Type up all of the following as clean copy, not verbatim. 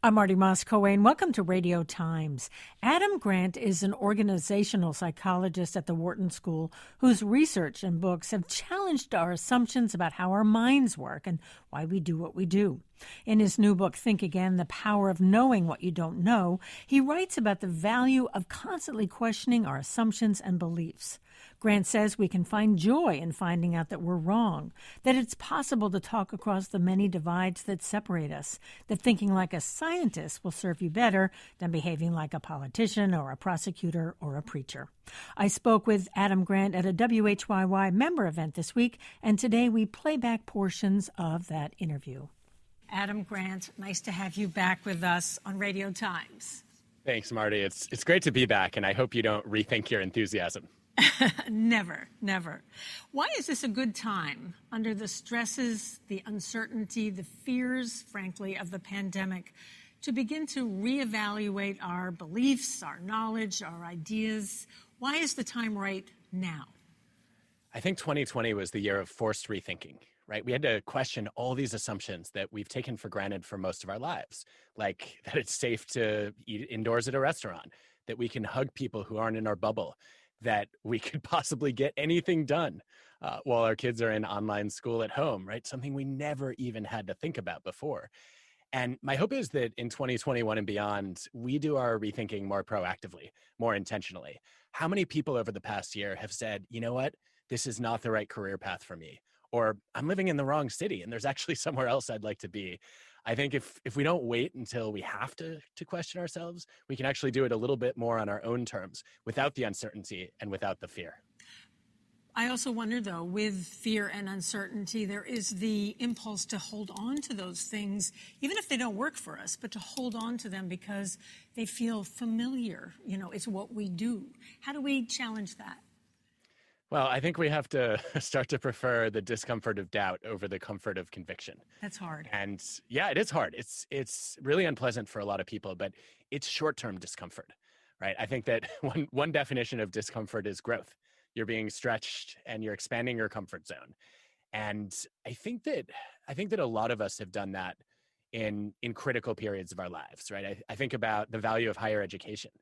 I'm Marty Moss-Coane. Welcome to Radio Times. Adam Grant is an organizational psychologist at the Wharton School whose research and books have challenged our assumptions about how our minds work and why we do what we do. In his new book, Think Again, The Power of Knowing What You Don't Know, he writes about the value of constantly questioning our assumptions and beliefs. Grant says we can find joy in finding out that we're wrong, that it's possible to talk across the many divides that separate us, that thinking like a scientist will serve you better than behaving like a politician or a prosecutor or a preacher. I spoke with Adam Grant at a WHYY member event this week, and today we play back portions of that interview. Adam Grant, nice to have you back with us on Radio Times. Thanks, Marty. It's great to be back, and I hope you don't rethink your enthusiasm. Never, never. Why is this a good time under the stresses, the uncertainty, the fears, frankly, of the pandemic to begin to reevaluate our beliefs, our knowledge, our ideas? Why is the time right now? I think 2020 was the year of forced rethinking, right? We had to question all these assumptions that we've taken for granted for most of our lives, like that it's safe to eat indoors at a restaurant, that we can hug people who aren't in our bubble, that we could possibly get anything done while our kids are in online school at home, right? Something we never even had to think about before. And my hope is that in 2021 and beyond, we do our rethinking more proactively, more intentionally. How many people over the past year have said, you know what, this is not the right career path for me, or I'm living in the wrong city and there's actually somewhere else I'd like to be. I think if we don't wait until we have to question ourselves, we can actually do it a little bit more on our own terms without the uncertainty and without the fear. I also wonder, though, with fear and uncertainty, there is the impulse to hold on to those things, even if they don't work for us, but to hold on to them because they feel familiar. You know, it's what we do. How do we challenge that? Well, I think we have to start to prefer the discomfort of doubt over the comfort of conviction. That's hard. And yeah, it is hard. It's really unpleasant for a lot of people, but it's short-term discomfort, right? I think that one definition of discomfort is growth. You're being stretched and you're expanding your comfort zone. And I think that a lot of us have done that in critical periods of our lives, right? I think about the value of higher education.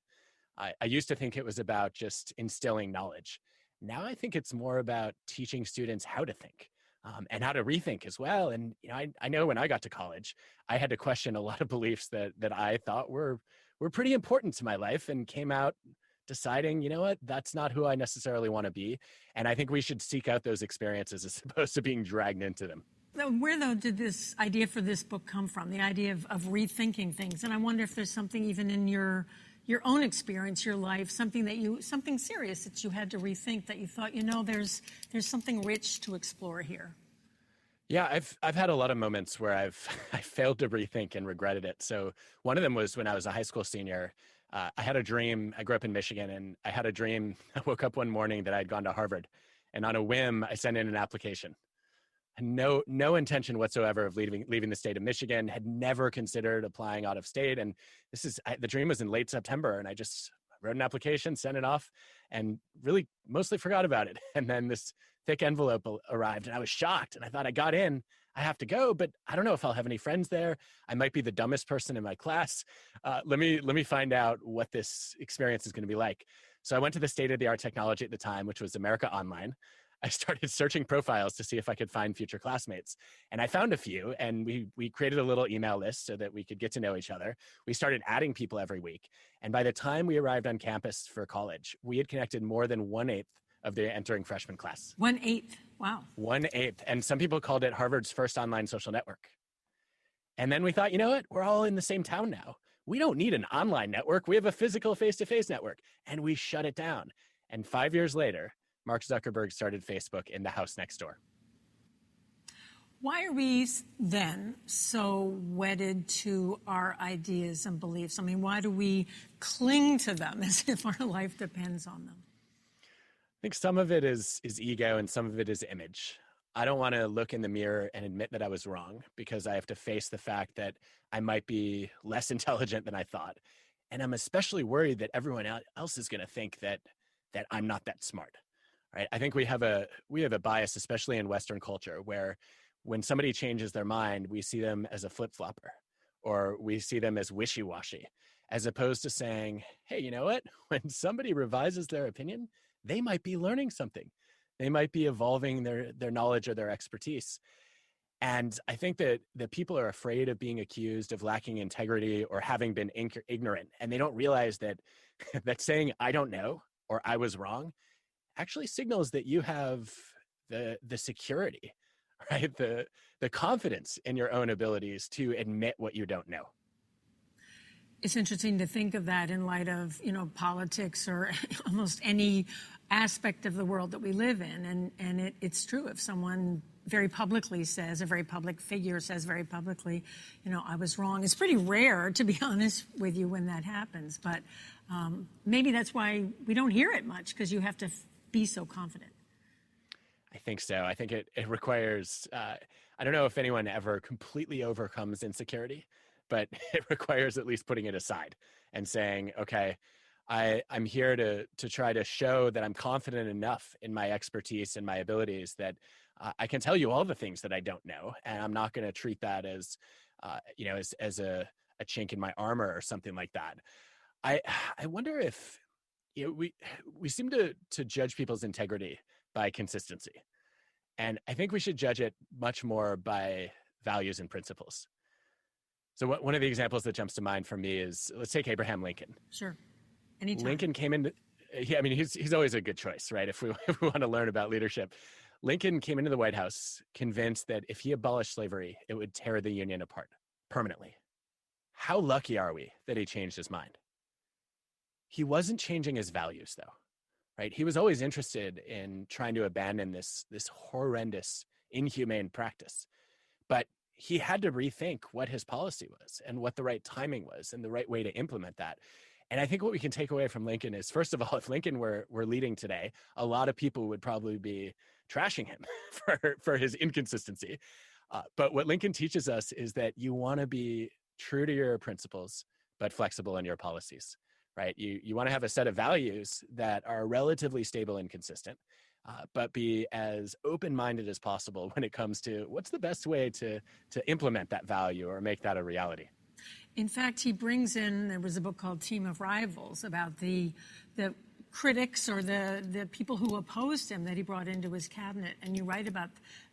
I used to think it was about just instilling knowledge. Now I think it's more about teaching students how to think and how to rethink as well. And you know, I know when I got to college, I had to question a lot of beliefs that I thought were pretty important to my life, and came out deciding, you know what, that's not who I necessarily want to be. And I think we should seek out those experiences as opposed to being dragged into them. Where, though, did this idea for this book come from, the idea of rethinking things? And I wonder if there's something even in your own experience, your life, something serious that you had to rethink, that you thought, you know, there's something rich to explore here. Yeah, I've had a lot of moments where I failed to rethink and regretted it. So one of them was when I was a high school senior. I had a dream. I grew up in Michigan, and I had a dream. I woke up one morning that I'd gone to Harvard, and on a whim, I sent in an application. And no intention whatsoever of leaving the state of Michigan. Had never considered applying out of state, and the dream was in late September, and I just wrote an application, sent it off, and really mostly forgot about it. And then this thick envelope arrived, and I was shocked. And I thought, I got in, I have to go, but I don't know if I'll have any friends there. I might be the dumbest person in my class. Let me find out what this experience is going to be like. So I went to the state-of-the-art technology at the time, which was America Online. I started searching profiles to see if I could find future classmates. And I found a few, and we created a little email list so that we could get to know each other. We started adding people every week. And by the time we arrived on campus for college, we had connected more than 1/8 of the entering freshman class. 1/8, wow. 1/8, and some people called it Harvard's first online social network. And then we thought, you know what? We're all in the same town now. We don't need an online network. We have a physical face-to-face network. And we shut it down. And 5 years later, Mark Zuckerberg started Facebook in the house next door. Why are we then so wedded to our ideas and beliefs? I mean, why do we cling to them as if our life depends on them? I think some of it is ego and some of it is image. I don't want to look in the mirror and admit that I was wrong, because I have to face the fact that I might be less intelligent than I thought. And I'm especially worried that everyone else is going to think that I'm not that smart. Right? I think we have a bias, especially in Western culture, where when somebody changes their mind, we see them as a flip-flopper, or we see them as wishy-washy, as opposed to saying, hey, you know what? When somebody revises their opinion, they might be learning something. They might be evolving their knowledge or their expertise. And I think that people are afraid of being accused of lacking integrity or having been ignorant. And they don't realize that that saying, I don't know, or I was wrong, actually signals that you have the security, right? The confidence in your own abilities to admit what you don't know. It's interesting to think of that in light of, politics or almost any aspect of the world that we live in. And it's true. If someone very publicly says, a very public figure says very publicly, I was wrong. It's pretty rare, to be honest with you, when that happens. But maybe that's why we don't hear it much, because you have to be so confident. I think so. I think it requires, I don't know if anyone ever completely overcomes insecurity, but it requires at least putting it aside and saying, okay, I'm here to try to show that I'm confident enough in my expertise and my abilities that I can tell you all the things that I don't know. And I'm not going to treat that as, as a chink in my armor or something like that. I wonder if we seem to judge people's integrity by consistency. And I think we should judge it much more by values and principles. So one of the examples that jumps to mind for me is, let's take Abraham Lincoln. Sure. Anytime. Lincoln came in, he's always a good choice, right? If we want to learn about leadership. Lincoln came into the White House convinced that if he abolished slavery, it would tear the Union apart permanently. How lucky are we that he changed his mind? He wasn't changing his values, though, right? He was always interested in trying to abandon this horrendous, inhumane practice. But he had to rethink what his policy was and what the right timing was and the right way to implement that. And I think what we can take away from Lincoln is, first of all, if Lincoln were leading today, a lot of people would probably be trashing him for his inconsistency. But what Lincoln teaches us is that you want to be true to your principles, but flexible in your policies, right? You want to have a set of values that are relatively stable and consistent, but be as open-minded as possible when it comes to what's the best way to implement that value or make that a reality. In fact, he brings in, there was a book called Team of Rivals about the critics or the people who opposed him that he brought into his cabinet. And you write about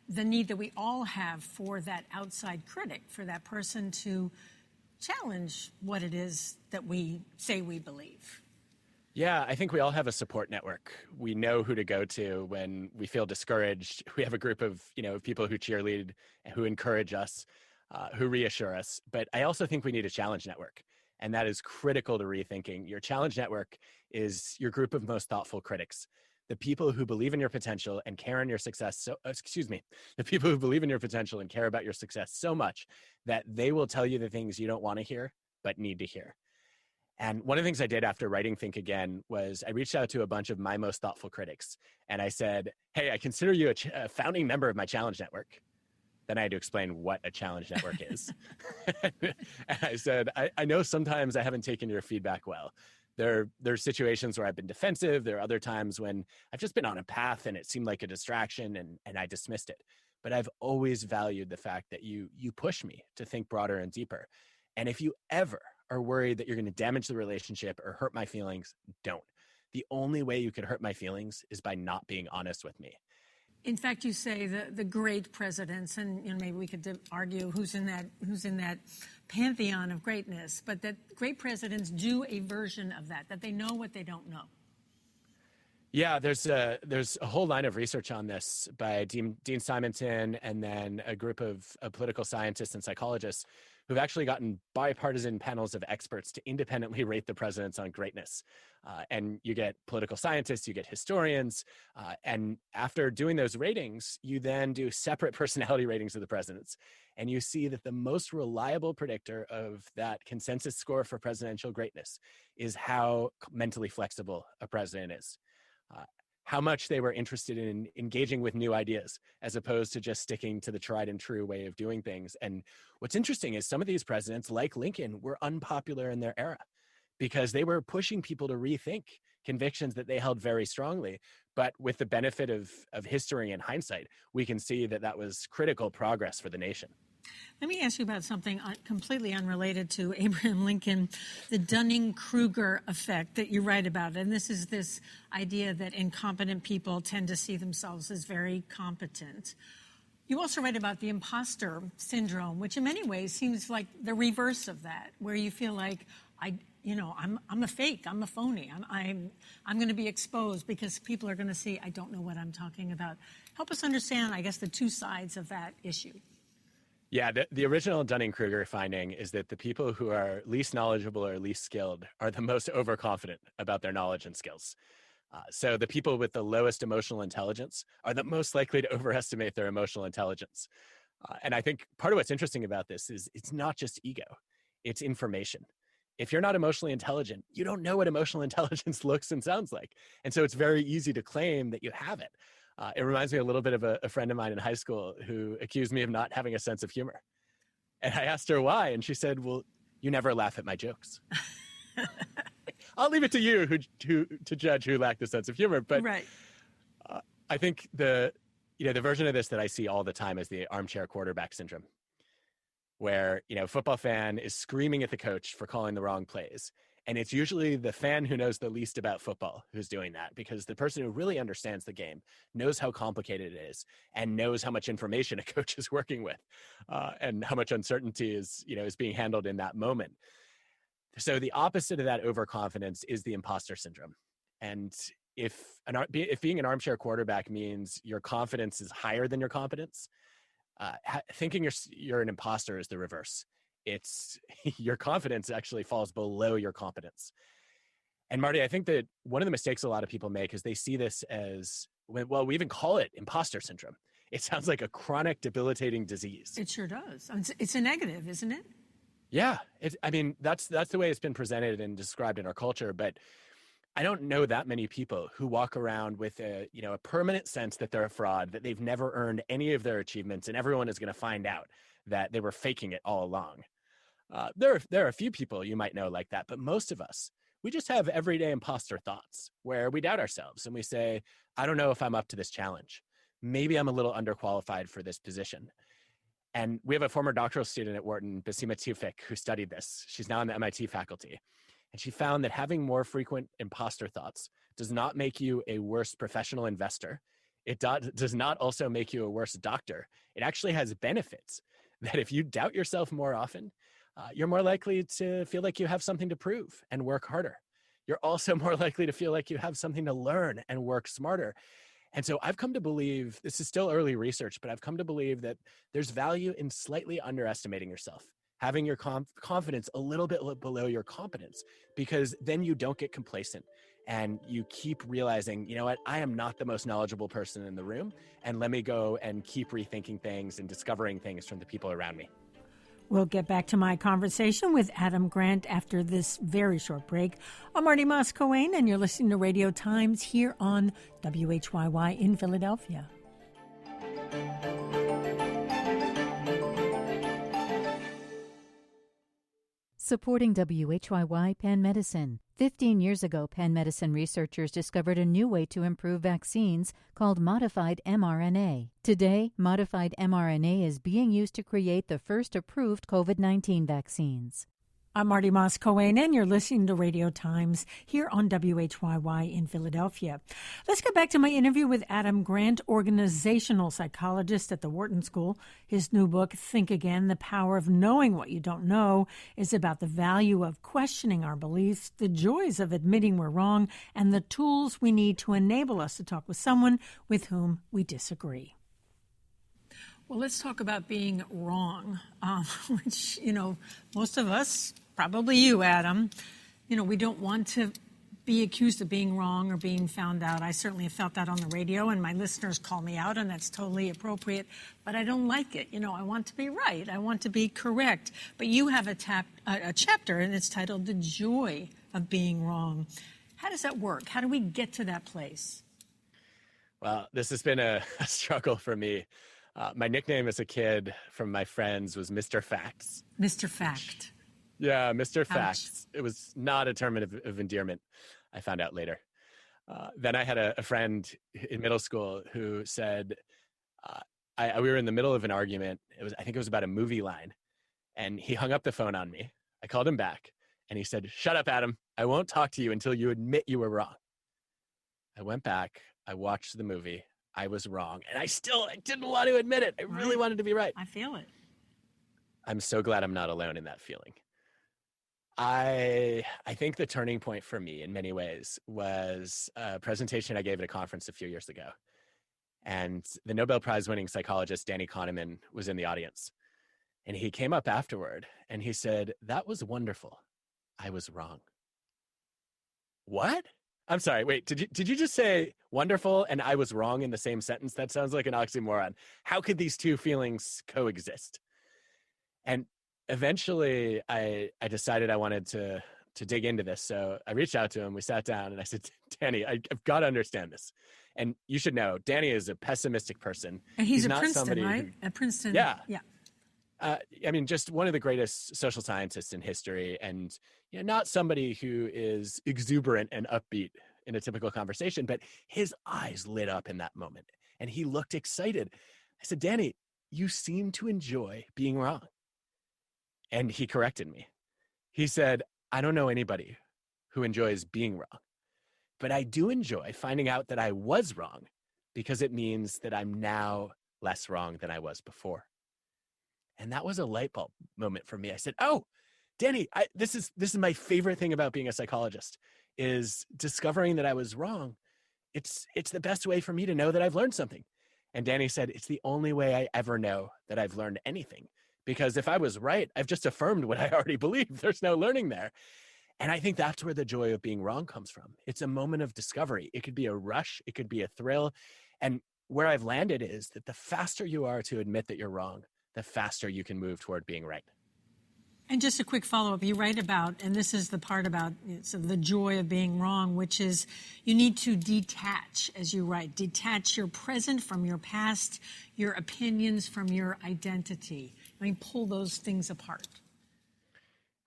the need that we all have for that outside critic, for that person to challenge what it is that we say we believe. Yeah, I think we all have a support network. We know who to go to when we feel discouraged. We have a group of, people who cheerlead, who encourage us, who reassure us. But I also think we need a challenge network. And that is critical to rethinking. Your challenge network is your group of most thoughtful critics. The people who believe in your potential and care in your success. The people who believe in your potential and care about your success so much that they will tell you the things you don't want to hear, but need to hear. And one of the things I did after writing Think Again was I reached out to a bunch of my most thoughtful critics. And I said, hey, I consider you a founding member of my challenge network. Then I had to explain what a challenge network is. And I said, I know sometimes I haven't taken your feedback well. There are situations where I've been defensive. There are other times when I've just been on a path and it seemed like a distraction and I dismissed it. But I've always valued the fact that you push me to think broader and deeper. And if you ever are worried that you're going to damage the relationship or hurt my feelings, don't. The only way you could hurt my feelings is by not being honest with me. In fact, you say the great presidents, and maybe we could argue who's in that pantheon of greatness, but that great presidents do a version of that they know what they don't know. Yeah, there's a whole line of research on this by Dean Simonton and then a group of political scientists and psychologists who've actually gotten bipartisan panels of experts to independently rate the presidents on greatness. And you get political scientists, you get historians, and after doing those ratings, you then do separate personality ratings of the presidents. And you see that the most reliable predictor of that consensus score for presidential greatness is how mentally flexible a president is. How much they were interested in engaging with new ideas as opposed to just sticking to the tried and true way of doing things. And what's interesting is some of these presidents, like Lincoln, were unpopular in their era because they were pushing people to rethink convictions that they held very strongly. But with the benefit of history and hindsight, we can see that was critical progress for the nation. Let me ask you about something completely unrelated to Abraham Lincoln, the Dunning-Kruger effect that you write about. And this is this idea that incompetent people tend to see themselves as very competent. You also write about the imposter syndrome, which in many ways seems like the reverse of that, where you feel like, I'm a fake, I'm a phony, I'm going to be exposed because people are going to see I don't know what I'm talking about. Help us understand, I guess, the two sides of that issue. Yeah, the original Dunning-Kruger finding is that the people who are least knowledgeable or least skilled are the most overconfident about their knowledge and skills. So the people with the lowest emotional intelligence are the most likely to overestimate their emotional intelligence. And I think part of what's interesting about this is it's not just ego, it's information. If you're not emotionally intelligent, you don't know what emotional intelligence looks and sounds like. And so it's very easy to claim that you have it. It reminds me a little bit of a friend of mine in high school who accused me of not having a sense of humor. And I asked her why, and she said, well, you never laugh at my jokes. I'll leave it to you to judge who lacked a sense of humor. But right. I think the version of this that I see all the time is the armchair quarterback syndrome, where, a football fan is screaming at the coach for calling the wrong plays. And it's usually the fan who knows the least about football who's doing that, because the person who really understands the game knows how complicated it is and knows how much information a coach is working with and how much uncertainty is being handled in that moment. So the opposite of that overconfidence is the imposter syndrome. And if being an armchair quarterback means your confidence is higher than your competence, thinking you're an imposter is the reverse. It's your confidence actually falls below your competence. And Marty, I think that one of the mistakes a lot of people make is they see this as, well, we even call it imposter syndrome. It sounds like a chronic, debilitating disease. It sure does. It's a negative, isn't it? Yeah. That's the way it's been presented and described in our culture. But I don't know that many people who walk around with a permanent sense that they're a fraud, that they've never earned any of their achievements, and everyone is going to find out that they were faking it all along. There are a few people you might know like that, but most of us, we just have everyday imposter thoughts where we doubt ourselves and we say, I don't know if I'm up to this challenge. Maybe I'm a little underqualified for this position. And we have a former doctoral student at Wharton, Basima Tufik, who studied this. She's now in the MIT faculty. And she found that having more frequent imposter thoughts does not make you a worse professional investor. It does not also make you a worse doctor. It actually has benefits that if you doubt yourself more often, you're more likely to feel like you have something to prove and work harder. You're also more likely to feel like you have something to learn and work smarter. And so I've come to believe, this is still early research, but I've come to believe that there's value in slightly underestimating yourself, having your confidence a little bit below your competence, because then you don't get complacent and you keep realizing, you know what, I am not the most knowledgeable person in the room, and let me go and keep rethinking things and discovering things from the people around me. We'll get back to my conversation with Adam Grant after this very short break. I'm Marty Moss-Coane, and you're listening to Radio Times here on WHYY in Philadelphia. Supporting WHYY Penn Medicine. 15 years ago, Penn Medicine researchers discovered a new way to improve vaccines called modified mRNA. Today, modified mRNA is being used to create the first approved COVID-19 vaccines. I'm Marty Moss-Coane, and you're listening to Radio Times here on WHYY in Philadelphia. Let's get back to my interview with Adam Grant, organizational psychologist at the Wharton School. His new book, Think Again, The Power of Knowing What You Don't Know, is about the value of questioning our beliefs, the joys of admitting we're wrong, and the tools we need to enable us to talk with someone with whom we disagree. Well, let's talk about being wrong, which, most of us, probably you, Adam, we don't want to be accused of being wrong or being found out. I certainly have felt that on the radio, and my listeners call me out, and that's totally appropriate, but I don't like it. I want to be right. I want to be correct. But you have a chapter, and it's titled The Joy of Being Wrong. How does that work? How do we get to that place? Well, this has been a struggle for me. My nickname as a kid from my friends was Mr. Facts. Mr. Fact. Yeah, Mr. Ouch. Facts. It was not a term of endearment, I found out later. Then I had a friend in middle school who said, we were in the middle of an argument. I think it was about a movie line, and he hung up the phone on me. I called him back, and he said, "Shut up, Adam. I won't talk to you until you admit you were wrong." I went back. I watched the movie. I was wrong, and I didn't want to admit it. I really wanted to be right. I feel it. I'm so glad I'm not alone in that feeling. I think the turning point for me in many ways was a presentation I gave at a conference a few years ago. And the Nobel Prize winning psychologist, Danny Kahneman, was in the audience. And he came up afterward and he said, "That was wonderful. I was wrong." What? I'm sorry. Wait, did you just say wonderful and I was wrong in the same sentence? That sounds like an oxymoron. How could these two feelings coexist? And eventually I decided I wanted to dig into this. So I reached out to him. We sat down and I said, "Danny, I've got to understand this. And you should know, Danny is a pessimistic person. And he's not Princeton, somebody right? At Princeton. Yeah. Yeah. I mean, just one of the greatest social scientists in history, and not somebody who is exuberant and upbeat in a typical conversation, but his eyes lit up in that moment and he looked excited. I said, "Danny, you seem to enjoy being wrong." And he corrected me. He said, "I don't know anybody who enjoys being wrong, but I do enjoy finding out that I was wrong because it means that I'm now less wrong than I was before." And that was a light bulb moment for me. I said, "Oh, Danny, this is my favorite thing about being a psychologist, is discovering that I was wrong. It's the best way for me to know that I've learned something." And Danny said, "It's the only way I ever know that I've learned anything. Because if I was right, I've just affirmed what I already believed. There's no learning there." And I think that's where the joy of being wrong comes from. It's a moment of discovery. It could be a rush. It could be a thrill. And where I've landed is that the faster you are to admit that you're wrong, the faster you can move toward being right. And just a quick follow-up, you write about, and this is the part about the joy of being wrong, which is you need to detach, as you write, detach your present from your past, your opinions from your identity. I mean, pull those things apart.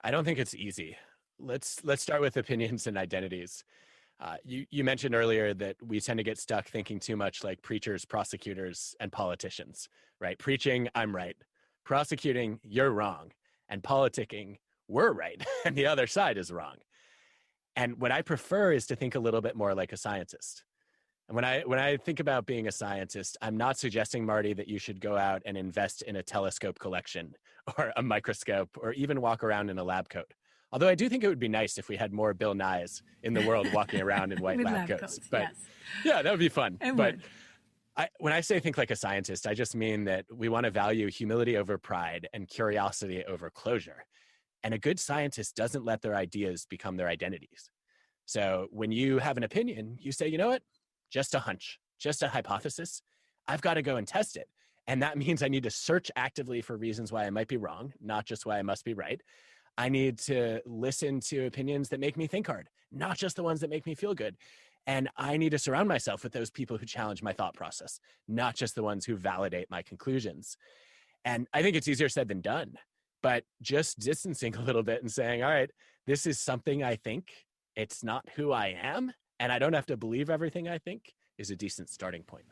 I don't think it's easy. Let's start with opinions and identities. You mentioned earlier that we tend to get stuck thinking too much like preachers, prosecutors, and politicians, right? Preaching, I'm right. Prosecuting, you're wrong. And politicking, we're right. And the other side is wrong. And what I prefer is to think a little bit more like a scientist. And when I think about being a scientist, I'm not suggesting, Marty, that you should go out and invest in a telescope collection or a microscope or even walk around in a lab coat. Although I do think it would be nice if we had more Bill Nyes in the world walking around in white lab coats. But yes. Yeah, that would be fun. It but would. When I say think like a scientist, I just mean that we want to value humility over pride and curiosity over closure. And a good scientist doesn't let their ideas become their identities. So when you have an opinion, you say, "You know what? Just a hunch, just a hypothesis. I've got to go and test it. And that means I need to search actively for reasons why I might be wrong, not just why I must be right. I need to listen to opinions that make me think hard, not just the ones that make me feel good. And I need to surround myself with those people who challenge my thought process, not just the ones who validate my conclusions." And I think it's easier said than done, but just distancing a little bit and saying, "All right, this is something I think. It's not who I am, and I don't have to believe everything I think," is a decent starting point.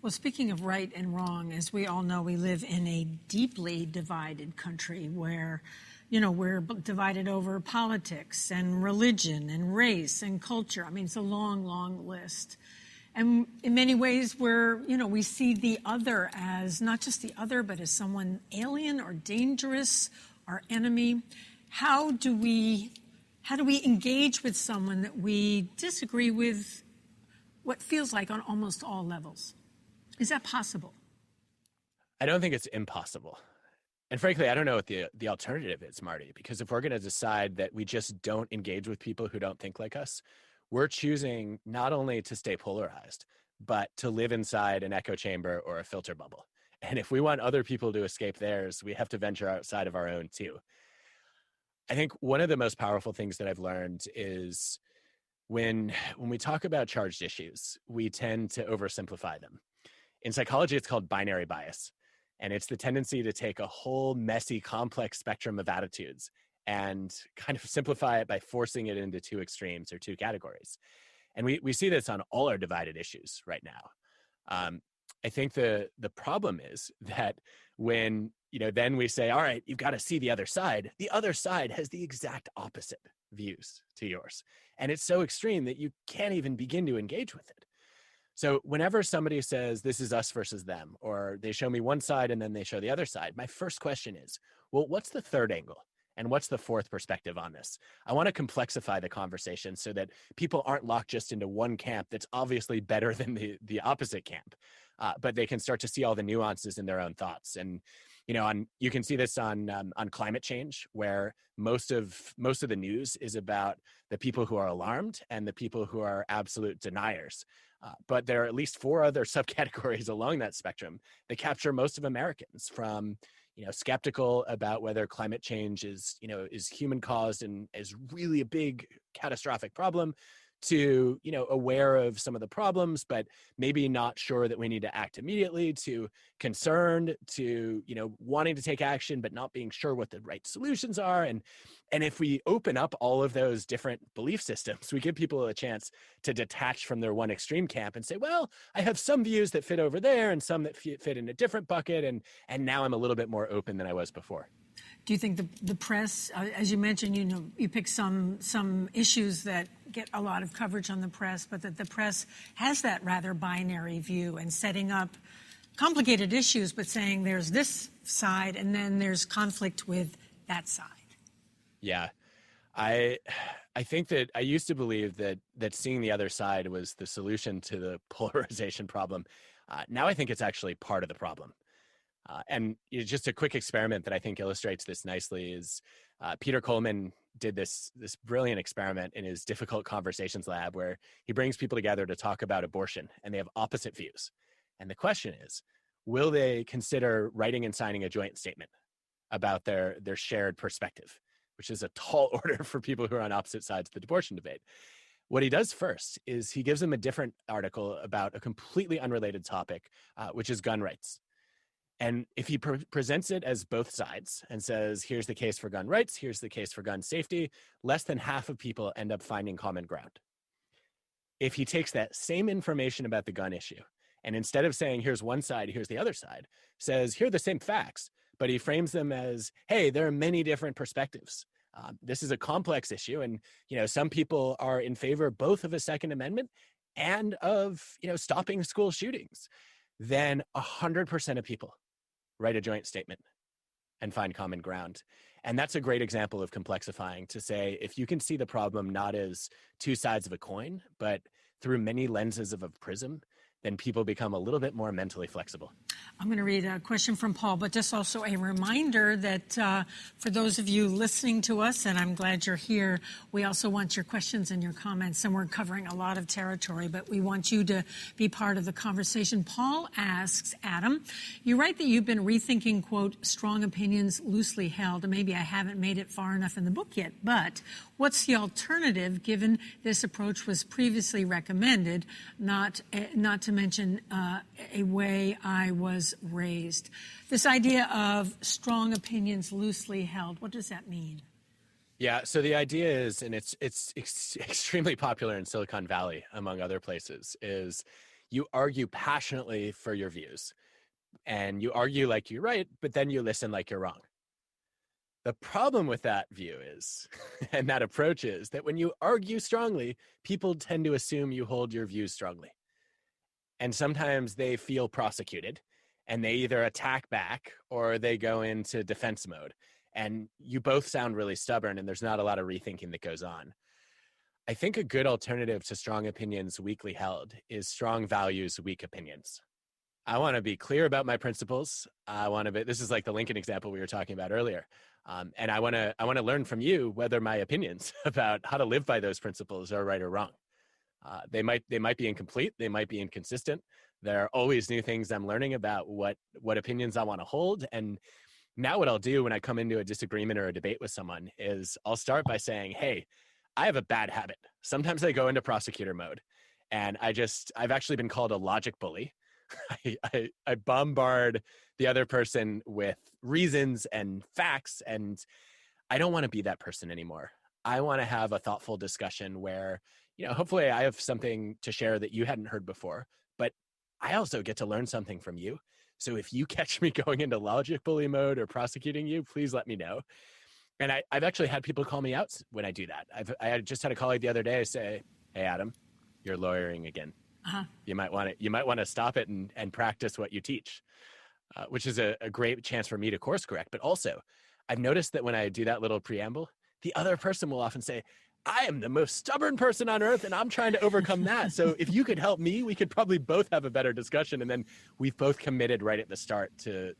Well, speaking of right and wrong, as we all know, we live in a deeply divided country where, we're divided over politics and religion and race and culture. I mean, it's a long, long list. And in many ways, we see the other as not just the other, but as someone alien or dangerous, our enemy. How do we engage with someone that we disagree with what feels like on almost all levels? Is that possible? I don't think it's impossible. And frankly, I don't know what the alternative is, Marty, because if we're going to decide that we just don't engage with people who don't think like us, we're choosing not only to stay polarized, but to live inside an echo chamber or a filter bubble. And if we want other people to escape theirs, we have to venture outside of our own too. I think one of the most powerful things that I've learned is when we talk about charged issues, we tend to oversimplify them. In psychology, it's called binary bias. And it's the tendency to take a whole messy, complex spectrum of attitudes and kind of simplify it by forcing it into two extremes or two categories. And we see this on all our divided issues right now. I think the problem is that when, then we say, all right, you've got to see the other side has the exact opposite views to yours. And it's so extreme that you can't even begin to engage with it. So whenever somebody says this is us versus them, or they show me one side and then they show the other side, my first question is, well, what's the third angle? And what's the fourth perspective on this? I want to complexify the conversation so that people aren't locked just into one camp that's obviously better than the opposite camp, but they can start to see all the nuances in their own thoughts. And you can see this on climate change, where most of the news is about the people who are alarmed and the people who are absolute deniers. But there are at least 4 other subcategories along that spectrum that capture most of Americans, from skeptical about whether climate change is human caused and is really a big catastrophic problem, to aware of some of the problems but maybe not sure that we need to act immediately, to concerned, to wanting to take action but not being sure what the right solutions are. And if we open up all of those different belief systems, we give people a chance to detach from their one extreme camp and say, well, I have some views that fit over there and some that fit in a different bucket, and now I'm a little bit more open than I was before. Do you think the press, as you mentioned, you pick some issues that get a lot of coverage on the press, but that the press has that rather binary view and setting up complicated issues, but saying there's this side and then there's conflict with that side? Yeah, I think that I used to believe that seeing the other side was the solution to the polarization problem. Now I think it's actually part of the problem. And just a quick experiment that I think illustrates this nicely is Peter Coleman did this brilliant experiment in his difficult conversations lab, where he brings people together to talk about abortion, and they have opposite views. And the question is, will they consider writing and signing a joint statement about their shared perspective, which is a tall order for people who are on opposite sides of the abortion debate. What he does first is he gives them a different article about a completely unrelated topic, which is gun rights. And if he presents it as both sides and says, here's the case for gun rights, here's the case for gun safety, less than half of people end up finding common ground. If he takes that same information about the gun issue, and instead of saying, here's one side, here's the other side, says, here are the same facts, but he frames them as, hey, there are many different perspectives. This is a complex issue. And, some people are in favor both of a Second Amendment and of, stopping school shootings. Then 100% of people write a joint statement and find common ground. And that's a great example of complexifying, to say, if you can see the problem not as two sides of a coin, but through many lenses of a prism, then people become a little bit more mentally flexible. I'm going to read a question from Paul, but just also a reminder that for those of you listening to us, and I'm glad you're here, we also want your questions and your comments, and we're covering a lot of territory, but we want you to be part of the conversation. Paul asks, Adam, you write that you've been rethinking, quote, strong opinions loosely held, and maybe I haven't made it far enough in the book yet, but what's the alternative, given this approach was previously recommended, not to mention a way I was raised? This idea of strong opinions loosely held, what does that mean? Yeah, so the idea is, and it's extremely popular in Silicon Valley, among other places, is you argue passionately for your views, and you argue like you're right, but then you listen like you're wrong. The problem with that view is, and that approach is, that when you argue strongly, people tend to assume you hold your views strongly. And sometimes they feel prosecuted, and they either attack back or they go into defense mode. And you both sound really stubborn, and there's not a lot of rethinking that goes on. I think a good alternative to strong opinions weakly held is strong values, weak opinions. I want to be clear about my principles. This is like the Lincoln example we were talking about earlier. And I want to learn from you whether my opinions about how to live by those principles are right or wrong. They might be incomplete. They might be inconsistent. There are always new things I'm learning about what opinions I want to hold. And now what I'll do when I come into a disagreement or a debate with someone is I'll start by saying, hey, I have a bad habit. Sometimes I go into prosecutor mode, and I've actually been called a logic bully. I bombard the other person with reasons and facts, and I don't want to be that person anymore. I want to have a thoughtful discussion where, hopefully I have something to share that you hadn't heard before, but I also get to learn something from you. So if you catch me going into logic bully mode or prosecuting you, please let me know. And I've actually had people call me out when I do that. I just had a colleague the other day say, "Hey, Adam, you're lawyering again. Uh-huh. You might want to stop it and practice what you teach," which is a great chance for me to course correct. But also, I've noticed that when I do that little preamble, the other person will often say, "I am the most stubborn person on earth and I'm trying to overcome that. So if you could help me, we could probably both have a better discussion." And then we've both committed right at the start to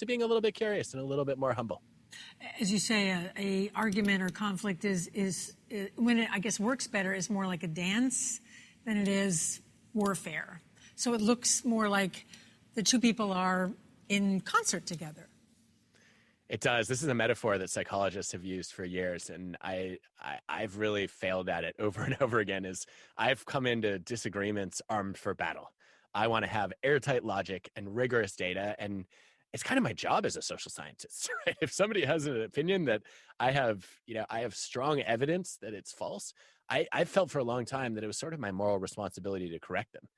being a little bit curious and a little bit more humble. As you say, a argument or conflict is when it, I guess, works better, is more like a dance than it is warfare. So it looks more like the two people are in concert together. It does. This is a metaphor that psychologists have used for years, and I've really failed at it over and over again. Is I've come into disagreements armed for battle. I want to have airtight logic and rigorous data, and it's kind of my job as a social scientist, right? If somebody has an opinion that I have strong evidence that it's false, I've felt for a long time that it was sort of my moral responsibility to correct them.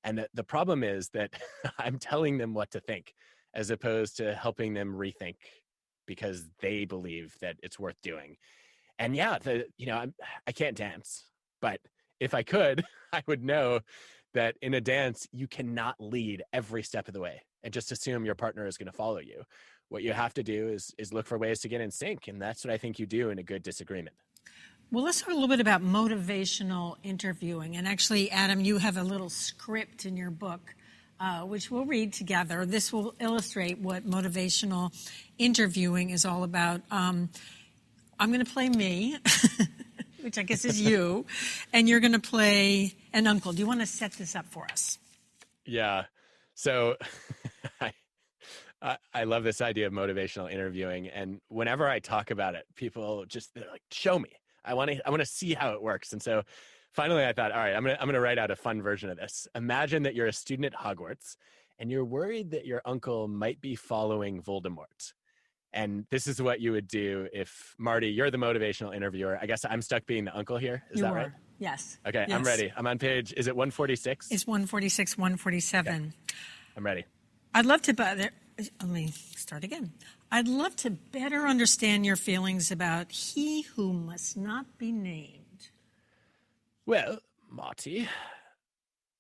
And the problem is that I'm telling them what to think as opposed to helping them rethink because they believe that it's worth doing. And yeah, I can't dance, but if I could, I would know that in a dance, you cannot lead every step of the way and just assume your partner is going to follow you. What you have to do is look for ways to get in sync. And that's what I think you do in a good disagreement. Well, let's talk a little bit about motivational interviewing. And actually, Adam, you have a little script in your book, which we'll read together. This will illustrate what motivational interviewing is all about. I'm going to play me, which I guess is you, and you're going to play an uncle. Do you want to set this up for us? Yeah. So I love this idea of motivational interviewing. And whenever I talk about it, people they're like, show me. I want to see how it works. And so finally I thought, all right, I'm going to write out a fun version of this. Imagine that you're a student at Hogwarts and you're worried that your uncle might be following Voldemort. And this is what you would do if, Marty, you're the motivational interviewer. I guess I'm stuck being the uncle here. Is that right? Yes. Okay, yes. I'm ready. I'm on page, is it 146? It's 146, 147. Okay. I'm ready. I'd love to, let me start again. I'd love to better understand your feelings about he who must not be named. Well, Marty,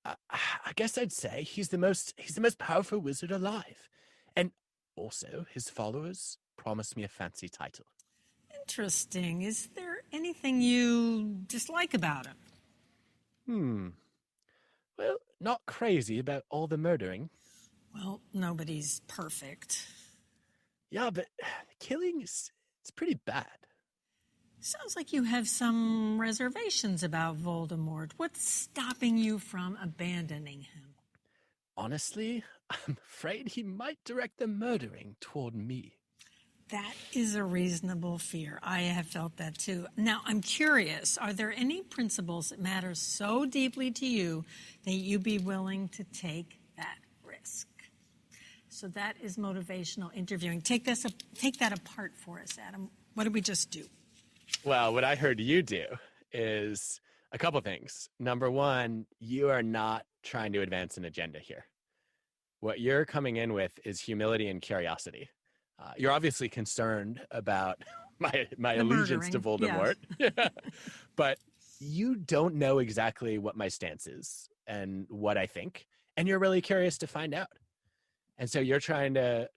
I guess I'd say he's the most powerful wizard alive. And also, his followers promised me a fancy title. Interesting. Is there anything you dislike about him? Well, not crazy about all the murdering. Well, nobody's perfect. Yeah, but killing it's pretty bad. Sounds like you have some reservations about Voldemort. What's stopping you from abandoning him? Honestly, I'm afraid he might direct the murdering toward me. That is a reasonable fear. I have felt that too. Now, I'm curious, are there any principles that matter so deeply to you that you'd be willing to take that risk? So that is motivational interviewing. Take that apart for us, Adam. What did we just do? Well, what I heard you do is a couple things. Number one, you are not trying to advance an agenda here. What you're coming in with is humility and curiosity. You're obviously concerned about my allegiance to Voldemort, yeah. But you don't know exactly what my stance is and what I think, and you're really curious to find out. And so you're trying to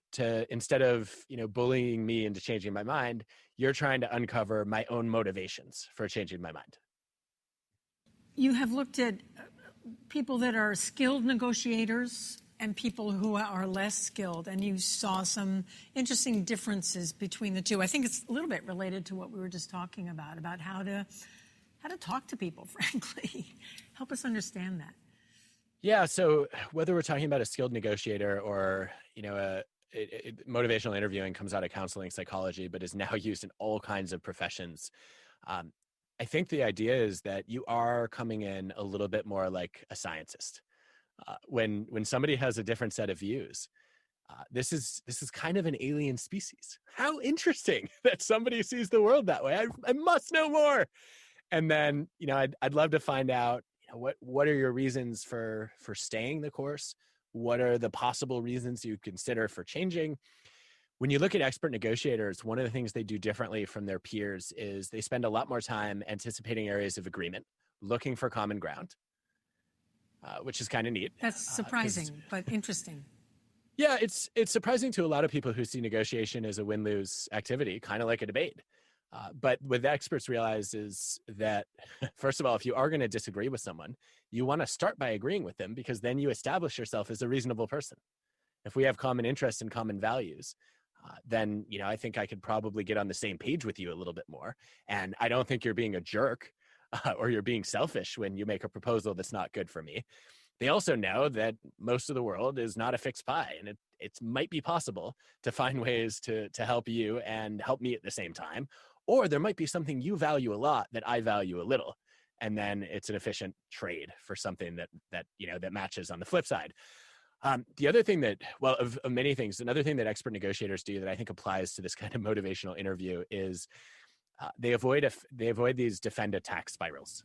instead of bullying me into changing my mind, you're trying to uncover my own motivations for changing my mind. You have looked at people that are skilled negotiators and people who are less skilled, and you saw some interesting differences between the two. I think it's a little bit related to what we were just talking about how to talk to people, frankly. Help us understand that. Yeah, so whether we're talking about a skilled negotiator or, motivational interviewing comes out of counseling psychology, but is now used in all kinds of professions. I think the idea is that you are coming in a little bit more like a scientist. When somebody has a different set of views, this is kind of an alien species. How interesting that somebody sees the world that way. I must know more. And then, I'd love to find out, what are your reasons for staying the course? What are the possible reasons you consider for changing? When you look at expert negotiators, one of the things they do differently from their peers is they spend a lot more time anticipating areas of agreement, looking for common ground, which is kind of neat. That's surprising, but interesting. Yeah, it's surprising to a lot of people who see negotiation as a win-lose activity, kind of like a debate. But what the experts realize is that, first of all, if you are going to disagree with someone, you want to start by agreeing with them, because then you establish yourself as a reasonable person. If we have common interests and common values, then, I think I could probably get on the same page with you a little bit more. And I don't think you're being a jerk or you're being selfish when you make a proposal that's not good for me. They also know that most of the world is not a fixed pie, and it might be possible to find ways to help you and help me at the same time. Or there might be something you value a lot that I value a little. And then it's an efficient trade for something that matches on the flip side. The other thing of many things, another thing that expert negotiators do that I think applies to this kind of motivational interview is they avoid these defend attack spirals.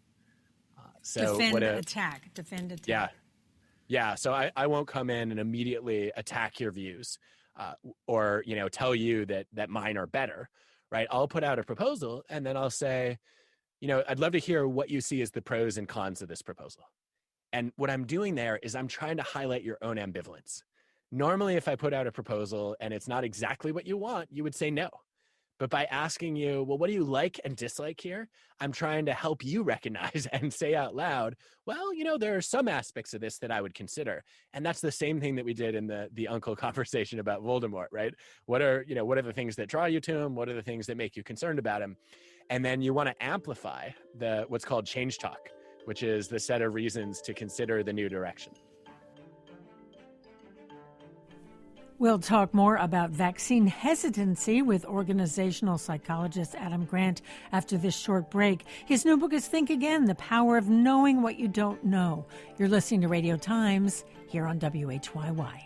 Defend attack. Yeah. So I won't come in and immediately attack your views or tell you that mine are better. Right. I'll put out a proposal and then I'll say, I'd love to hear what you see as the pros and cons of this proposal. And what I'm doing there is I'm trying to highlight your own ambivalence. Normally, if I put out a proposal and it's not exactly what you want, you would say no. But by asking you, well, what do you like and dislike here? I'm trying to help you recognize and say out loud, well, there are some aspects of this that I would consider. And that's the same thing that we did in the uncle conversation about Voldemort, right? What are the things that draw you to him? What are the things that make you concerned about him? And then you want to amplify what's called change talk, which is the set of reasons to consider the new direction. We'll talk more about vaccine hesitancy with organizational psychologist Adam Grant after this short break. His new book is Think Again, The Power of Knowing What You Don't Know. You're listening to Radio Times here on WHYY.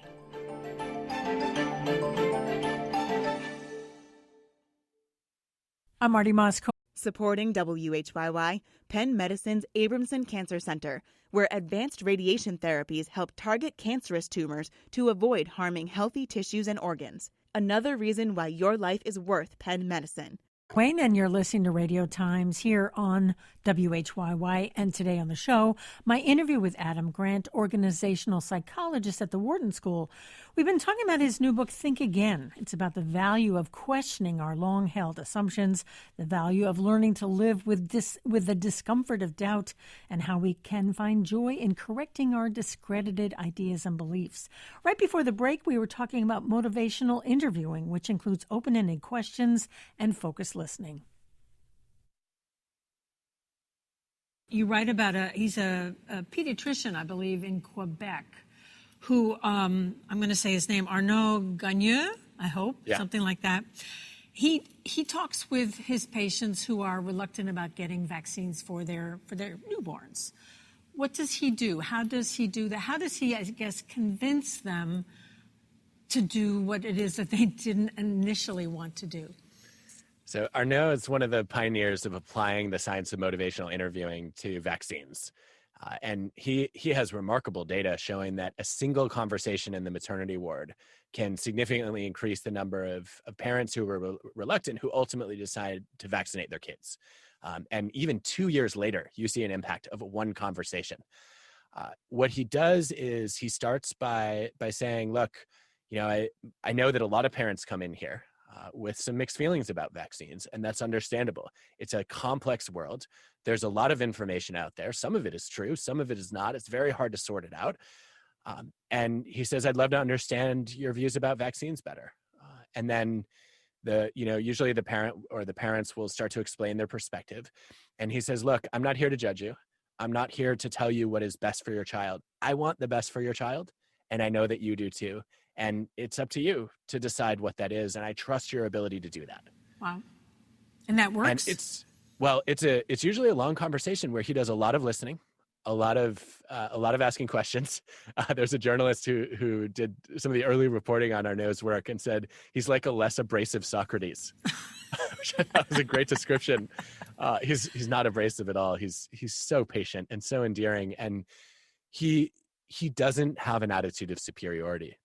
I'm Marty Mosco. Supporting WHYY, Penn Medicine's Abramson Cancer Center, where advanced radiation therapies help target cancerous tumors to avoid harming healthy tissues and organs. Another reason why your life is worth Penn Medicine. Wayne, and you're listening to Radio Times here on WHYY. And today on the show, my interview with Adam Grant, organizational psychologist at the Wharton School. We've been talking about his new book, Think Again. It's about the value of questioning our long-held assumptions, the value of learning to live with the discomfort of doubt, and how we can find joy in correcting our discredited ideas and beliefs. Right before the break, we were talking about motivational interviewing, which includes open-ended questions and focused listening. You write about he's a pediatrician, I believe, in Quebec, who, I'm going to say his name, Arnaud Gagneux, I hope, something like that. He talks with his patients who are reluctant about getting vaccines for their newborns. What does he do? How does he do that? How does he, I guess, convince them to do what it is that they didn't initially want to do? So Arnaud is one of the pioneers of applying the science of motivational interviewing to vaccines. And he has remarkable data showing that a single conversation in the maternity ward can significantly increase the number of parents who were reluctant who ultimately decide to vaccinate their kids. And even 2 years later, you see an impact of one conversation. What he does is he starts by saying, look, I know that a lot of parents come in here with some mixed feelings about vaccines, and that's understandable. It's a complex world. There's a lot of information out there. Some of it is true, some of it is not. It's very hard to sort it out. And he says, I'd love to understand your views about vaccines better. And then usually the parent or the parents will start to explain their perspective. And he says, look, I'm not here to judge you. I'm not here to tell you what is best for your child. I want the best for your child, and I know that you do too. And it's up to you to decide what that is. And I trust your ability to do that. Wow. And that works? And it's usually a long conversation where he does a lot of listening, a lot of asking questions. There's a journalist who did some of the early reporting on Arnaud's work and said he's like a less abrasive Socrates, which I thought was a great description. He's not abrasive at all. He's so patient and so endearing, and he doesn't have an attitude of superiority.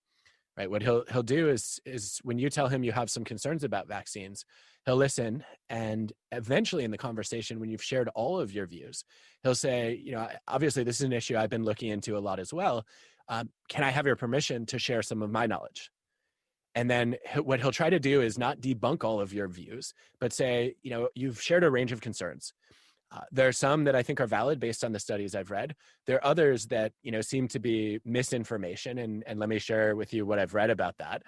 Right. What he'll do is when you tell him you have some concerns about vaccines, he'll listen. And eventually in the conversation, when you've shared all of your views, he'll say, obviously this is an issue I've been looking into a lot as well. Can I have your permission to share some of my knowledge? And then what he'll try to do is not debunk all of your views, but say, you've shared a range of concerns. There are some that I think are valid based on the studies I've read. There are others that, seem to be misinformation. And let me share with you what I've read about that.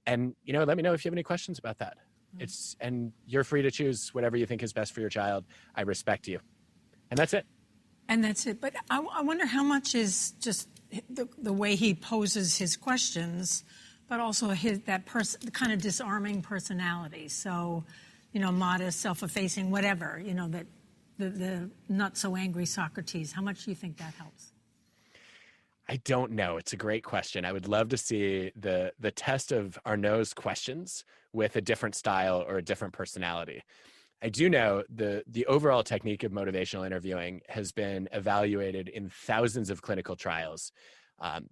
And let me know if you have any questions about that. And you're free to choose whatever you think is best for your child. I respect you. And that's it. But I wonder how much is just the way he poses his questions, but also the kind of disarming personality. So, modest, self-effacing, whatever, that the not so angry Socrates. How much do you think that helps? I don't know. It's a great question. I would love to see the test of Arnaud's questions with a different style or a different personality. I do know the overall technique of motivational interviewing has been evaluated in thousands of clinical trials.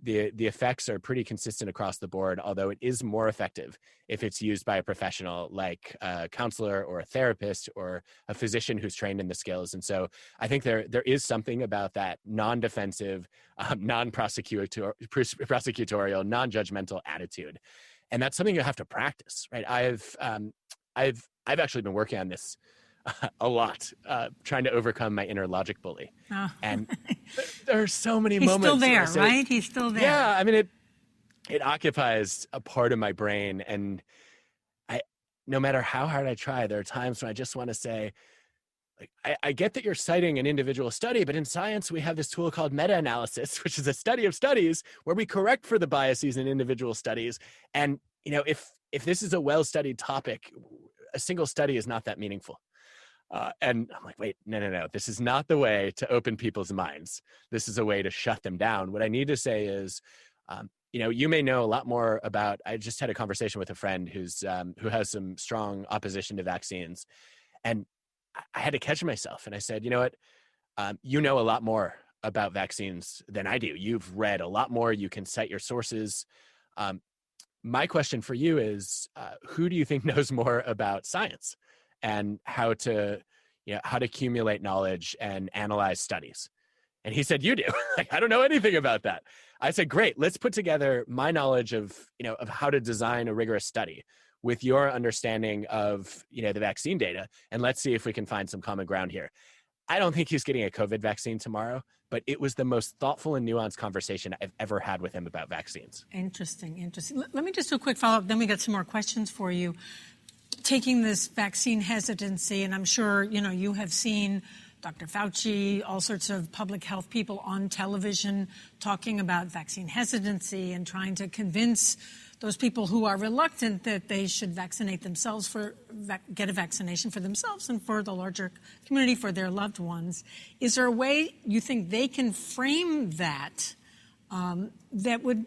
The effects are pretty consistent across the board, although it is more effective if it's used by a professional like a counselor or a therapist or a physician who's trained in the skills. And so I think there is something about that non-defensive, non-prosecutorial, non-judgmental attitude. And that's something you have to practice, right? I've actually been working on this a lot, trying to overcome my inner logic bully. Oh. And there are so many moments. He's still there, right? He's still there. Yeah, I mean, it occupies a part of my brain. And no matter how hard I try, there are times when I just want to say, I get that you're citing an individual study, but in science, we have this tool called meta-analysis, which is a study of studies where we correct for the biases in individual studies. And, if this is a well-studied topic, a single study is not that meaningful. And I'm like, wait, no. This is not the way to open people's minds. This is a way to shut them down. What I need to say is, you may know a lot more about, I just had a conversation with a friend who has some strong opposition to vaccines. And I had to catch myself. And I said, you know what? You know a lot more about vaccines than I do. You've read a lot more. You can cite your sources. My question for you is, who do you think knows more about science and how to accumulate knowledge and analyze studies? And he said, you do. I don't know anything about that. I said, great, let's put together my knowledge of how to design a rigorous study with your understanding of, the vaccine data. And let's see if we can find some common ground here. I don't think he's getting a COVID vaccine tomorrow, but it was the most thoughtful and nuanced conversation I've ever had with him about vaccines. Interesting. Let me just do a quick follow-up, then we got some more questions for you. Taking this vaccine hesitancy, and I'm sure, you have seen Dr. Fauci, all sorts of public health people on television talking about vaccine hesitancy and trying to convince those people who are reluctant that they should vaccinate themselves get a vaccination for themselves and for the larger community, for their loved ones. Is there a way you think they can frame that that would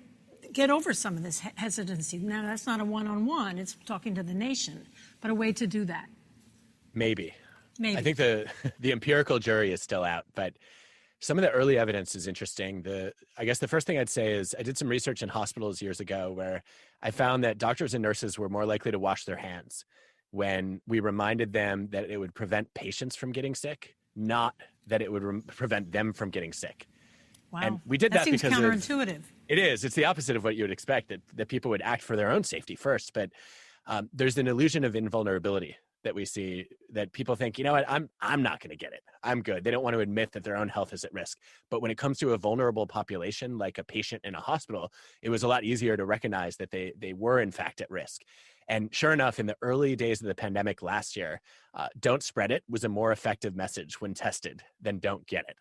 get over some of this hesitancy? Now, that's not a one-on-one. It's talking to the nation, but a way to do that. Maybe. I think the empirical jury is still out, but some of the early evidence is interesting. I guess the first thing I'd say is I did some research in hospitals years ago where I found that doctors and nurses were more likely to wash their hands when we reminded them that it would prevent patients from getting sick, not that it would prevent them from getting sick. Wow. And we did that seems because counterintuitive. It is. It's the opposite of what you would expect, that people would act for their own safety first. But there's an illusion of invulnerability that we see, that people think, you know what, I'm not going to get it. I'm good. They don't want to admit that their own health is at risk. But when it comes to a vulnerable population, like a patient in a hospital, it was a lot easier to recognize that they were in fact at risk. And sure enough, in the early days of the pandemic last year, don't spread it was a more effective message when tested than don't get it.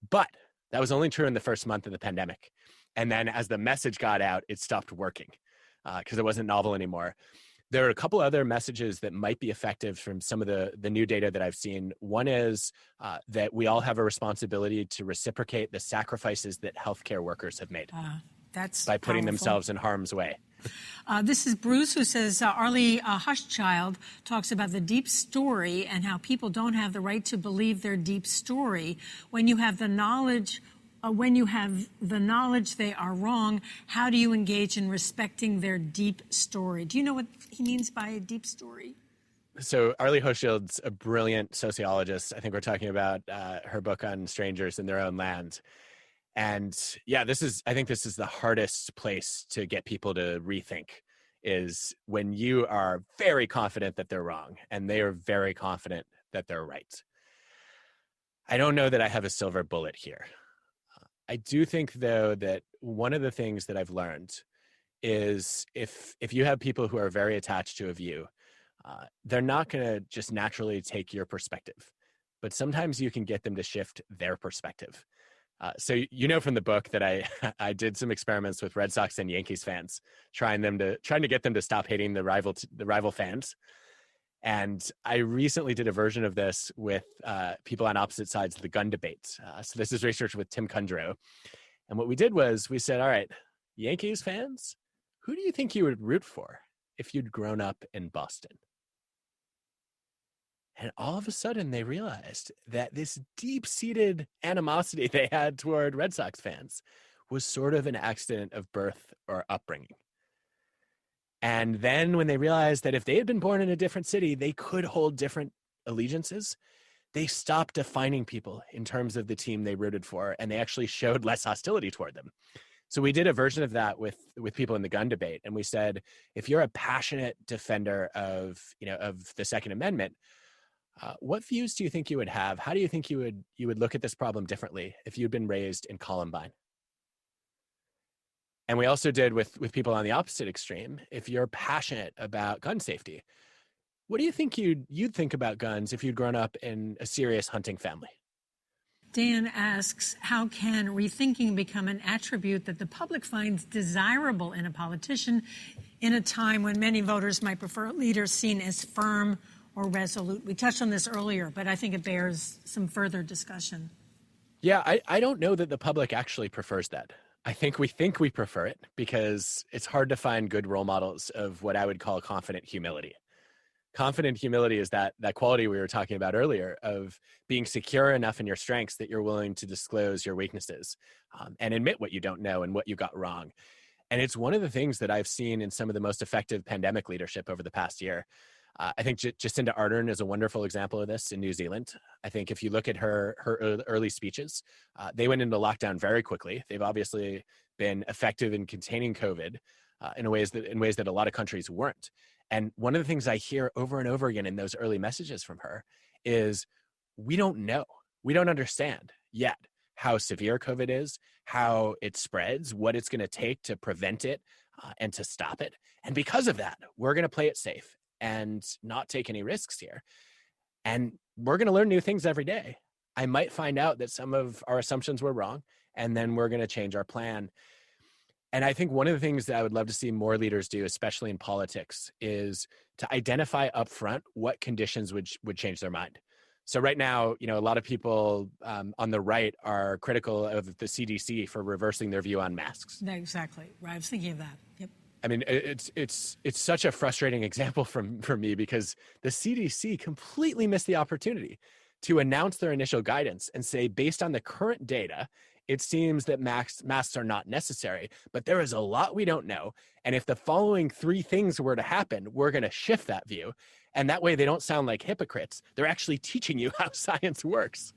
But that was only true in the first month of the pandemic. And then as the message got out, it stopped working because it wasn't novel anymore. There are a couple other messages that might be effective from some of the new data that I've seen. One is that we all have a responsibility to reciprocate the sacrifices that healthcare workers have made. That's by putting powerful. themselves in harm's way. This is Bruce, who says Arlie Hushchild talks about the deep story and how people don't have the right to believe their deep story. When you have the knowledge, they are wrong. How do you engage in respecting their deep story? Do you know what he means by a deep story? So Arlie Hochschild's a brilliant sociologist. I think we're talking about her book on strangers in their own land. And yeah, I think this is the hardest place to get people to rethink, is when you are very confident that they're wrong and they are very confident that they're right. I don't know that I have a silver bullet here. I do think, though, that one of the things that I've learned is if you have people who are very attached to a view, they're not going to just naturally take your perspective, but sometimes you can get them to shift their perspective. So you know from the book that I did some experiments with Red Sox and Yankees fans, trying to get them to stop hating the rival fans. And I recently did a version of this with people on opposite sides of the gun debate. So this is research with Tim Kundrow. And what we did was we said, all right, Yankees fans, who do you think you would root for if you'd grown up in Boston? And all of a sudden they realized that this deep-seated animosity they had toward Red Sox fans was sort of an accident of birth or upbringing. And then when they realized that if they had been born in a different city, they could hold different allegiances, they stopped defining people in terms of the team they rooted for, and they actually showed less hostility toward them. So we did a version of that with people in the gun debate. And we said, if you're a passionate defender of the Second Amendment, what views do you think you would have? How do you think you would look at this problem differently if you'd been raised in Columbine? And we also did with people on the opposite extreme. If you're passionate about gun safety, what do you think you'd think about guns if you'd grown up in a serious hunting family? Dan asks, how can rethinking become an attribute that the public finds desirable in a politician in a time when many voters might prefer a leader seen as firm or resolute? We touched on this earlier, but I think it bears some further discussion. Yeah, I don't know that the public actually prefers that. I think we prefer it because it's hard to find good role models of what I would call confident humility. Confident humility is that quality we were talking about earlier of being secure enough in your strengths that you're willing to disclose your weaknesses and admit what you don't know and what you got wrong. And it's one of the things that I've seen in some of the most effective pandemic leadership over the past year. I think Jacinda Ardern is a wonderful example of this in New Zealand. I think if you look at her early speeches, they went into lockdown very quickly. They've obviously been effective in containing COVID in ways that a lot of countries weren't. And one of the things I hear over and over again in those early messages from her is, we don't know, we don't understand yet how severe COVID is, how it spreads, what it's going to take to prevent it and to stop it. And because of that, we're going to play it safe and not take any risks here. And we're going to learn new things every day. I might find out that some of our assumptions were wrong, and then we're going to change our plan. And I think one of the things that I would love to see more leaders do, especially in politics, is to identify upfront what conditions would change their mind. So right now, a lot of people on the right are critical of the CDC for reversing their view on masks. Exactly. Right. I was thinking of that. Yep. I mean, it's such a frustrating example for me because the CDC completely missed the opportunity to announce their initial guidance and say, based on the current data, it seems that masks are not necessary, but there is a lot we don't know. And if the following 3 things were to happen, we're going to shift that view. And that way they don't sound like hypocrites. They're actually teaching you how science works.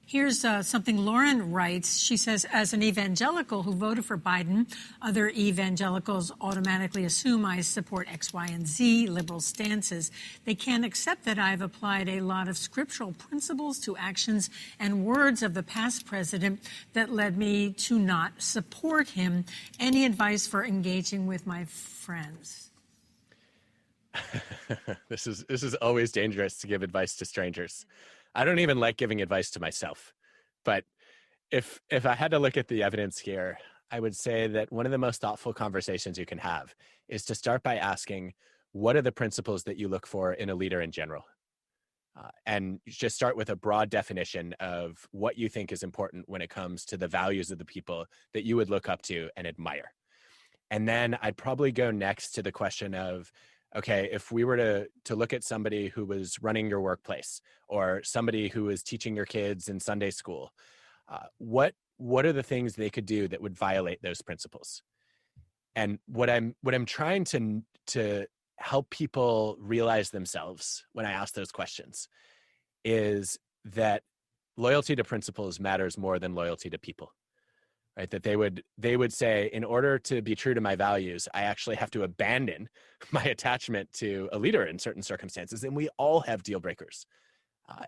Here's something Lauren writes. She says, as an evangelical who voted for Biden, other evangelicals automatically assume I support X, Y, and Z liberal stances. They can't accept that I've applied a lot of scriptural principles to actions and words of the past president that led me to not support him. Any advice for engaging with my friends? This is always dangerous to give advice to strangers. I don't even like giving advice to myself, but if I had to look at the evidence here, I would say that one of the most thoughtful conversations you can have is to start by asking, what are the principles that you look for in a leader in general? And just start with a broad definition of what you think is important when it comes to the values of the people that you would look up to and admire. And then I'd probably go next to the question of, okay, if we were to look at somebody who was running your workplace or somebody who was teaching your kids in Sunday school, what are the things they could do that would violate those principles? And what I'm trying to help people realize themselves when I ask those questions is that loyalty to principles matters more than loyalty to people, right? That they would say, in order to be true to my values, I actually have to abandon my attachment to a leader in certain circumstances. And we all have deal breakers.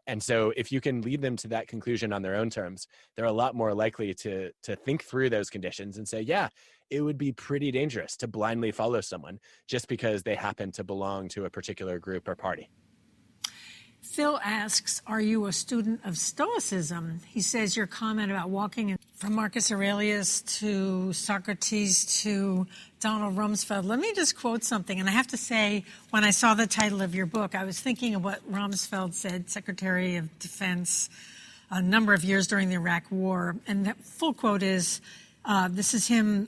And so if you can lead them to that conclusion on their own terms, they're a lot more likely to think through those conditions and say, yeah, it would be pretty dangerous to blindly follow someone just because they happen to belong to a particular group or party. Phil asks, are you a student of Stoicism? He says your comment about walking from Marcus Aurelius to Socrates to Donald Rumsfeld. Let me just quote something. And I have to say, when I saw the title of your book, I was thinking of what Rumsfeld said, Secretary of Defense, a number of years during the Iraq War. And the full quote is, this is him,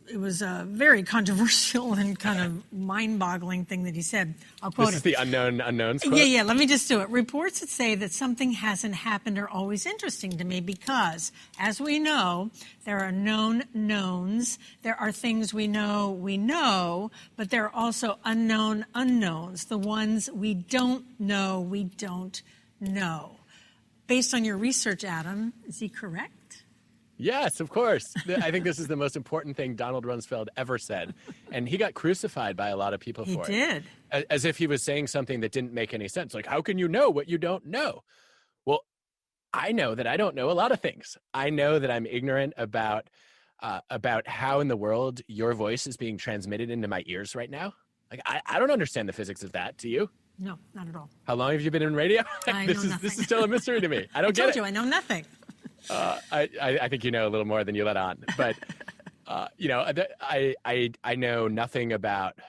it was a very controversial and kind of mind-boggling thing that he said. I'll quote This is the unknowns quote? Yeah, let me just do it. Reports that say that something hasn't happened are always interesting to me because, as we know, there are known knowns. There are things we know, but there are also unknown unknowns, the ones we don't know. Based on your research, Adam, is he correct? Yes, of course. I think this is the most important thing Donald Rumsfeld ever said. And he got crucified by a lot of people for it. He did. As if he was saying something that didn't make any sense. Like, how can you know what you don't know? Well, I know that I don't know a lot of things. I know that I'm ignorant about how in the world your voice is being transmitted into my ears right now. Like, I don't understand the physics of that. Do you? No, not at all. How long have you been in radio? This is still a mystery to me. I don't get it. I told you, I know nothing. I think you know a little more than you let on, but I know nothing about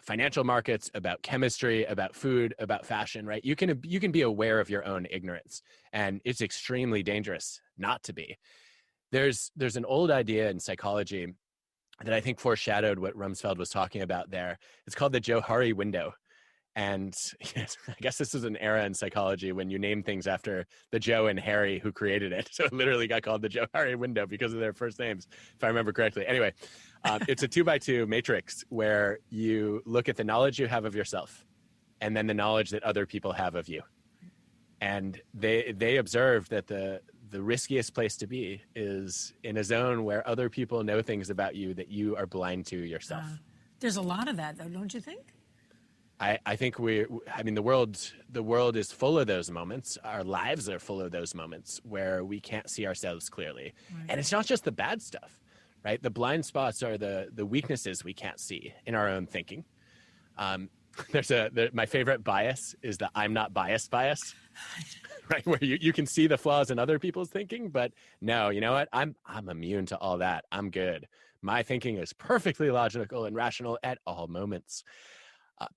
financial markets, about chemistry, about food, about fashion. Right? You can be aware of your own ignorance, and it's extremely dangerous not to be. There's an old idea in psychology that I think foreshadowed what Rumsfeld was talking about there. It's called the Johari window. And yes, I guess this is an era in psychology when you name things after the Joe and Harry who created it. So it literally got called the Johari window because of their first names, if I remember correctly. Anyway, it's a 2x2 matrix where you look at the knowledge you have of yourself and then the knowledge that other people have of you. And they observed that the riskiest place to be is in a zone where other people know things about you that you are blind to yourself. There's a lot of that, though, don't you think? I think the world is full of those moments. Our lives are full of those moments where we can't see ourselves clearly. Right. And it's not just the bad stuff, right? The blind spots are the weaknesses we can't see in our own thinking. My favorite bias is the I'm not biased bias, right? Where you can see the flaws in other people's thinking, but no, you know what? I'm immune to all that. I'm good. My thinking is perfectly logical and rational at all moments.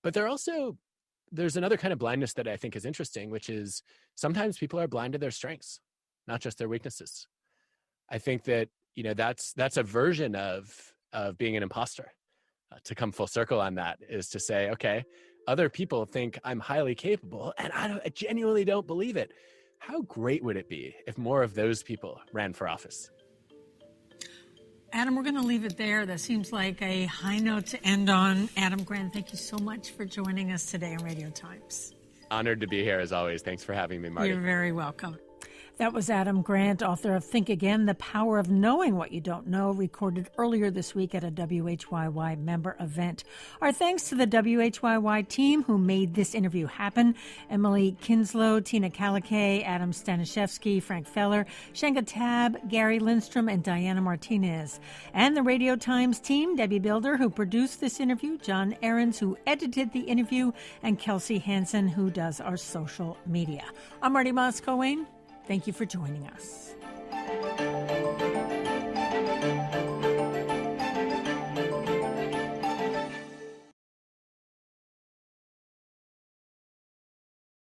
But there's another kind of blindness that I think is interesting, which is sometimes people are blind to their strengths, not just their weaknesses. I think that, that's a version of being an imposter. To come full circle on that is to say, okay, other people think I'm highly capable and I genuinely don't believe it. How great would it be if more of those people ran for office? Adam, we're going to leave it there. That seems like a high note to end on. Adam Grant, thank you so much for joining us today on Radio Times. Honored to be here as always. Thanks for having me, Marty. You're very welcome. That was Adam Grant, author of Think Again, The Power of Knowing What You Don't Know, recorded earlier this week at a WHYY member event. Our thanks to the WHYY team who made this interview happen. Emily Kinslow, Tina Kalikay, Adam Staniszewski, Frank Feller, Shenka Tab, Gary Lindstrom, and Diana Martinez. And the Radio Times team, Debbie Builder, who produced this interview, John Ahrens, who edited the interview, and Kelsey Hansen, who does our social media. I'm Marty Moscoe-Wayne. Thank you for joining us.